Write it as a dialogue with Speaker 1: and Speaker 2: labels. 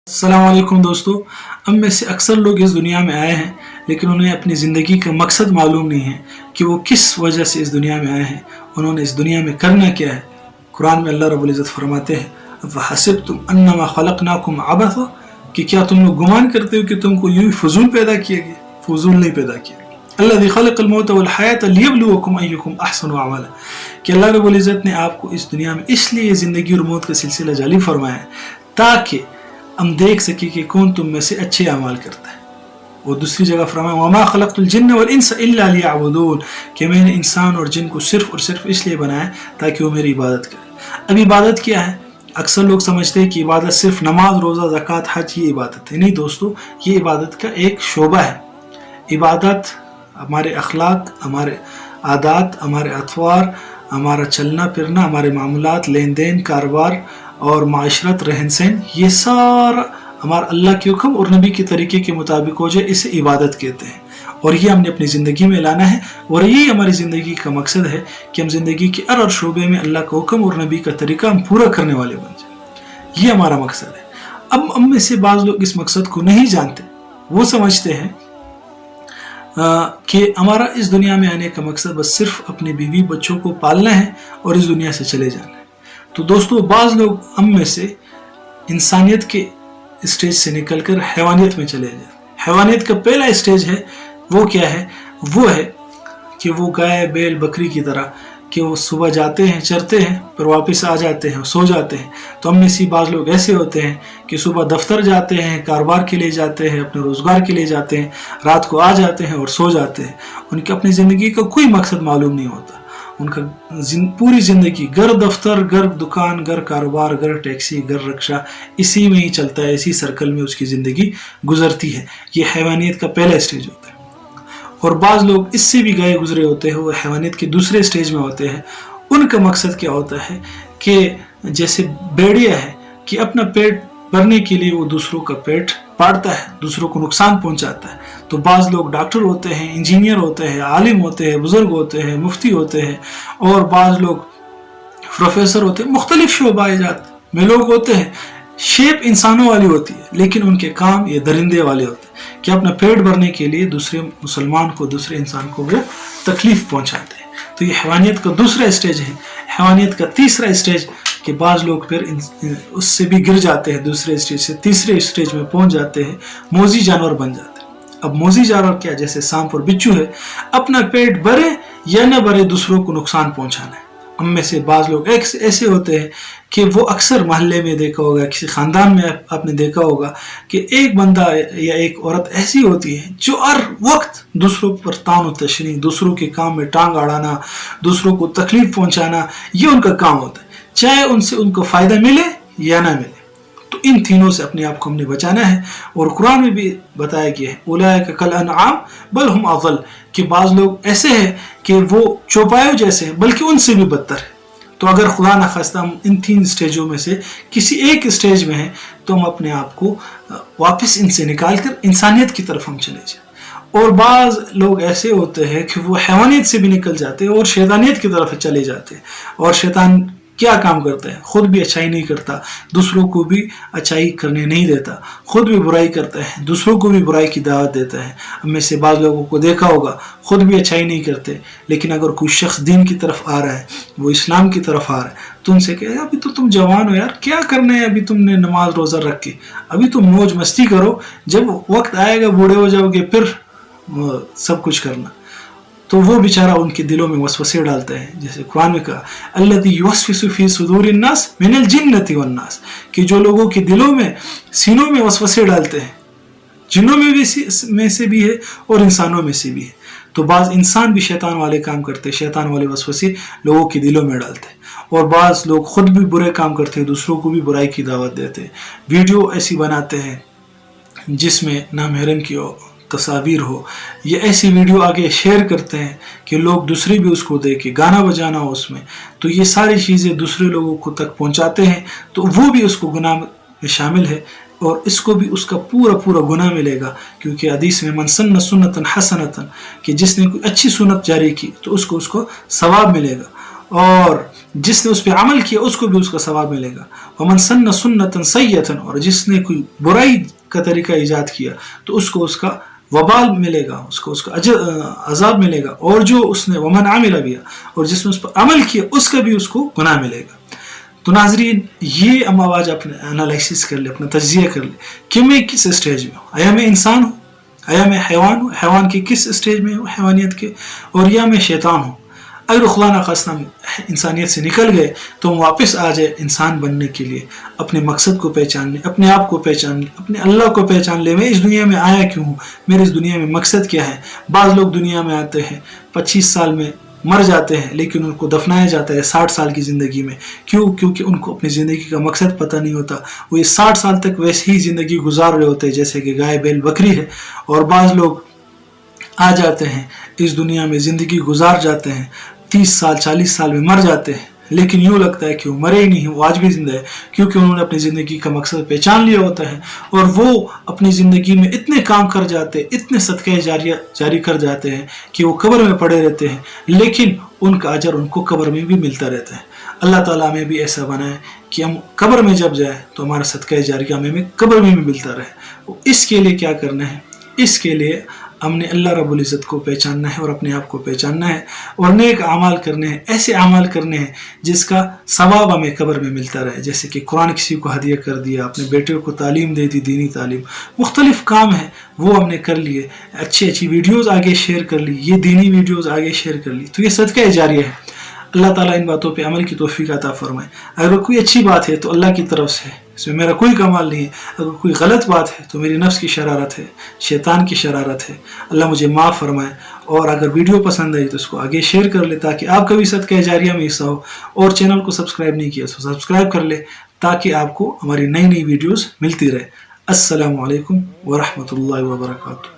Speaker 1: अस्सलाम वालेकुम दोस्तों। अब में से अक्सर लोग इस दुनिया में आए हैं लेकिन उन्हें अपनी ज़िंदगी का मकसद मालूम नहीं है कि वो किस वजह से इस दुनिया में आए हैं, उन्होंने इस दुनिया में करना क्या है। कुरान में अल्लाह रब्बुल इज़्ज़त फरमाते हैं, अफ़हसिबतुम अन्नमा खलक़नाकुम अबसा, कि क्या तुम लोग गुमान करते हो कि तुमको यूं फजूल पैदा किया गया। फजूल नहीं पैदा किया गया। अल्लज़ी खलक़ल मौत वल हयात लियब्लुवकुम अय्युकुम अहसनु अमला, कि अल्लाह रब्बुल इज़्ज़त ने आपको इस दुनिया में इसलिए ज़िंदगी और मौत का सिलसिला जारी फरमाया है ताकि हम देख सके कि कौन तुम में से अच्छे अमाल करता है। और दूसरी जगह फरमाया, वमा खलक़तुल जिन्न वल इंसा इल्ला लियअबुदून, कि मैंने इंसान और जिन को सिर्फ और सिर्फ इसलिए बनाया ताकि वो मेरी इबादत करें। अब इबादत क्या है? अक्सर लोग समझते हैं कि इबादत सिर्फ नमाज, रोज़ा, ज़कात, हज ये इबादत है। नहीं दोस्तों, ये इबादत का एक शोबा है। इबादत हमारे अखलाक, हमारे आदात, हमारे अतवार, हमारा चलना फिरना, हमारे मामलात, लेन देन, कारोबार और माशरत, रहन सहन, ये सारा हमारा अल्लाह के हुक्म और नबी के तरीके के मुताबिक हो जाए, इसे इबादत कहते हैं। और ये हमने अपनी ज़िंदगी में लाना है और यही हमारी ज़िंदगी का मकसद है कि हम ज़िंदगी के हर शोबे में अल्लाह का हुक्म और नबी का तरीका हम पूरा करने वाले बन जाए। ये हमारा मकसद है। अब हम में से बाज़ लोग इस मकसद को नहीं जानते। वो समझते हैं कि हमारा इस दुनिया में आने का मकसद बस सिर्फ अपने बीवी बच्चों को पालना है और इस दुनिया से चले जाना है। तो दोस्तों, बाज़ लोग हम में से इंसानियत के स्टेज से निकलकर हैवानियत में चले जाते। हैवानियत का पहला स्टेज है, वो क्या है? वो है कि वो गाय, बैल, बकरी की तरह कि वो सुबह जाते हैं, चरते हैं, फिर वापस आ जाते हैं, सो जाते हैं। तो हम में से बाज़ लोग ऐसे होते हैं कि सुबह दफ्तर जाते हैं, कारोबार के लिए जाते हैं, अपने रोज़गार के लिए जाते हैं, रात को आ जाते हैं और सो जाते हैं। उनकी अपनी ज़िंदगी का कोई मकसद मालूम नहीं होता। उनका पूरी ज़िंदगी घर दफ्तर, घर दुकान, घर कारोबार, घर टैक्सी, घर रिक्शा, इसी में ही चलता है, इसी सर्कल में उसकी ज़िंदगी गुजरती है। ये हैवानियत का पहला स्टेज होता है। और बाज़ लोग इससे भी गए गुजरे होते हैं, वो हैवानियत के दूसरे स्टेज में होते हैं। उनका मकसद क्या होता है कि जैसे भेड़िया है कि अपना पेट भरने के लिए वो दूसरों का पेट फाड़ता है, दूसरों को नुकसान पहुंचाता है। तो बाज़ लोग डॉक्टर होते हैं, इंजीनियर होते हैं, आलिम होते हैं, बुजुर्ग होते हैं, मुफ्ती होते हैं, और बाज़ लोग प्रोफेसर होते हैं। मुख्तलिफ शोबाजात में लोग होते हैं। शेप इंसानों वाली होती है लेकिन उनके काम ये दरिंदे वाले होते हैं कि अपना पेट भरने के लिए दूसरे मुसलमान को, दूसरे इंसान को वो तकलीफ पहुंचाते हैं। तो ये हैवानियत का दूसरा स्टेज है। हैवानियत का तीसरा स्टेज कि बाज़ लोग फिर उससे भी गिर जाते हैं, दूसरे स्टेज से तीसरे स्टेज में पहुंच जाते हैं, मोजी जानवर बन जाते हैं। अब मोजी जानवर क्या? जैसे सांप और बिच्छू है, अपना पेट भरे या न भरे दूसरों को नुकसान पहुंचाना है। हम में से बाज़ लोग ऐसे होते हैं कि वो अक्सर मोहल्ले में देखा होगा, किसी ख़ानदान में आपने देखा होगा कि एक बंदा या एक औरत ऐसी होती है जो हर वक्त दूसरों पर तान व तशरी, दूसरों के काम में टांग अड़ाना, दूसरों को तकलीफ पहुंचाना, ये उनका काम होता है, चाहे उनसे उनको फ़ायदा मिले या ना मिले। तो इन तीनों से अपने आप को हमने बचाना है। और कुरान में भी बताया गया है, उलाइका कल अनआम बल हुम अज़ल, कि बाज़ लोग ऐसे हैं कि वो चौपायों जैसे हैं बल्कि उनसे भी बदतर है। तो अगर खुदा न खास्ता हम इन तीन स्टेजों में से किसी एक स्टेज में हैं तो हम अपने आप को वापस इनसे निकाल कर इंसानियत की तरफ हम चले जाए। और बाज़ लोग ऐसे होते हैं कि वो हैवानियत से भी निकल जाते हैं और शैतानियत की तरफ चले जाते हैं। और शैतान क्या काम करता है? खुद भी अच्छाई नहीं करता, दूसरों को भी अच्छाई करने नहीं देता, खुद भी बुराई करता है, दूसरों को भी बुराई की दावत देता है। हमें से बाज़ लोगों को देखा होगा, खुद भी अच्छाई नहीं करते, लेकिन अगर कोई शख्स दीन की तरफ आ रहा है, वो इस्लाम की तरफ आ रहा है, तो उनसे कहे अभी तो तुम जवान हो यार, क्या करना है अभी तुमने नमाज रोज़ा रख के, अभी तुम मौज मस्ती करो, जब वक्त आएगा बूढ़े हो जाओगे फिर सब कुछ करना। तो वो बेचारा उनके दिलों में वसवसे डालता है। जैसे कुरान में कहा, अल्लज़ी युवस्विसु फी सुदूरिन नास मिनल जिन्नति वन नास, कि जो लोगों के दिलों में, सीनों में वसवसे डालते हैं, जिन्नों में से भी है और इंसानों में से भी है। तो बाज़ इंसान भी शैतान वाले काम करते हैं, शैतान वाले वसवसे लोगों के दिलों में डालते हैं। और बाज़ लोग खुद भी बुरे काम करते हैं, दूसरों को भी बुराई की दावत देते हैं। वीडियो ऐसी बनाते हैं जिसमें नामहरम की तस्वीर हो, ये ऐसी वीडियो आगे शेयर करते हैं कि लोग दूसरे भी उसको देखें, गाना बजाना हो उसमें, तो ये सारी चीज़ें दूसरे लोगों को तक पहुंचाते हैं, तो वो भी उसको गुनाह में शामिल है और इसको भी उसका पूरा गुनाह मिलेगा। क्योंकि हदीस में मन सन्न सुन्नतन हसनतन, कि जिसने कोई अच्छी सुन्नत जारी की तो उसको सवाब मिलेगा, और جس نے اس پہ عمل کیا اس کو بھی اس کا ثواب ملے گا. ومن سن سنتا سیئتا، اور جس نے کوئی برائی کا طریقہ ایجاد کیا تو اس کو اس کا وبال ملے گا، اس کو عذاب ملے گا. اور جو اس نے ومن عمل بها، اور جس نے اس پر عمل کیا اس کا بھی اس کو گناہ ملے گا. تو ناظرین یہ ہم آج اپنے انالیسس کر لیں، اپنا تجزیہ کر لیں کہ میں کس اسٹیج میں ہوں. آیا میں انسان ہوں؟ آیا میں حیوان ہوں؟ حیوان کے کس اسٹیج میں ہوں حیوانیت کے؟ اور یا میں شیطان ہوں؟ اگر خدا نخواستہ ہم انسانیت سے نکل گئے تو ہم واپس آ جائے انسان بننے کے لیے، اپنے مقصد کو پہچاننے، اپنے آپ کو پہچاننے، اپنے اللہ کو پہچان لے. میں اس دنیا میں آیا کیوں ہوں؟ میرے اس دنیا میں مقصد کیا ہے؟ بعض لوگ دنیا میں آتے ہیں 25 سال میں مر جاتے ہیں لیکن ان کو دفنایا جاتا ہے 60 سال کی زندگی میں. کیوں؟ کیونکہ ان کو اپنی زندگی کا مقصد پتہ نہیں ہوتا. وہ یہ 60 سال تک ویسے ہی زندگی گزار رہے ہوتے ہیں جیسے کہ گائے بیل بکری ہے. اور بعض لوگ آ جاتے ہیں اس دنیا میں زندگی گزار جاتے ہیں 30 سال 40 سال میں مر جاتے ہیں لیکن یوں لگتا ہے کہ وہ مرے ہی نہیں، وہ آج بھی زندہ ہے، کیونکہ انہوں نے اپنی زندگی کا مقصد پہچان لیا ہوتا ہے. اور وہ اپنی زندگی میں اتنے کام کر جاتے ہیں، اتنے صدقہ جاری کر جاتے ہیں کہ وہ قبر میں پڑے رہتے ہیں لیکن ان کا اجر ان کو قبر میں بھی ملتا رہتا ہے. اللہ تعالیٰ ہمیں بھی ایسا بنائے کہ ہم قبر میں جب جائیں تو ہمارا صدقہ جاریہ ہمیں قبر میں بھی ملتا رہے. اس کے لیے کیا کرنا ہے؟ اس کے لیے ہم نے اللہ رب العزت کو پہچاننا ہے اور اپنے آپ کو پہچاننا ہے اور نیک اعمال کرنے ہیں، ایسے اعمال کرنے ہیں جس کا ثواب ہمیں قبر میں ملتا رہے. جیسے کہ قرآن کسی کو ہدیہ کر دیا، اپنے بیٹے کو تعلیم دے دی، دینی تعلیم، مختلف کام ہیں وہ ہم نے کر لیے، اچھی ویڈیوز آگے شیئر کر لی، یہ دینی ویڈیوز آگے شیئر کر لی، تو یہ صدقہ جاریہ ہے. اللہ تعالیٰ ان باتوں پہ عمل کی توفیق عطا فرمائے. اگر کوئی اچھی بات ہے تو اللہ کی طرف سے، اس میں میرا کوئی کمال نہیں ہے. اگر کوئی غلط بات ہے تو میری نفس کی شرارت ہے، شیطان کی شرارت ہے. اللہ مجھے معاف فرمائے. اور اگر ویڈیو پسند آئی تو اس کو آگے شیئر کر لے تاکہ آپ کا بھی صدقہ جاریہ میں حصہ ہو. اور چینل کو سبسکرائب نہیں کیا تو سبسکرائب کر لے تاکہ آپ کو ہماری نئی ویڈیوز ملتی رہے. السلام علیکم ورحمۃ اللہ وبرکاتہ.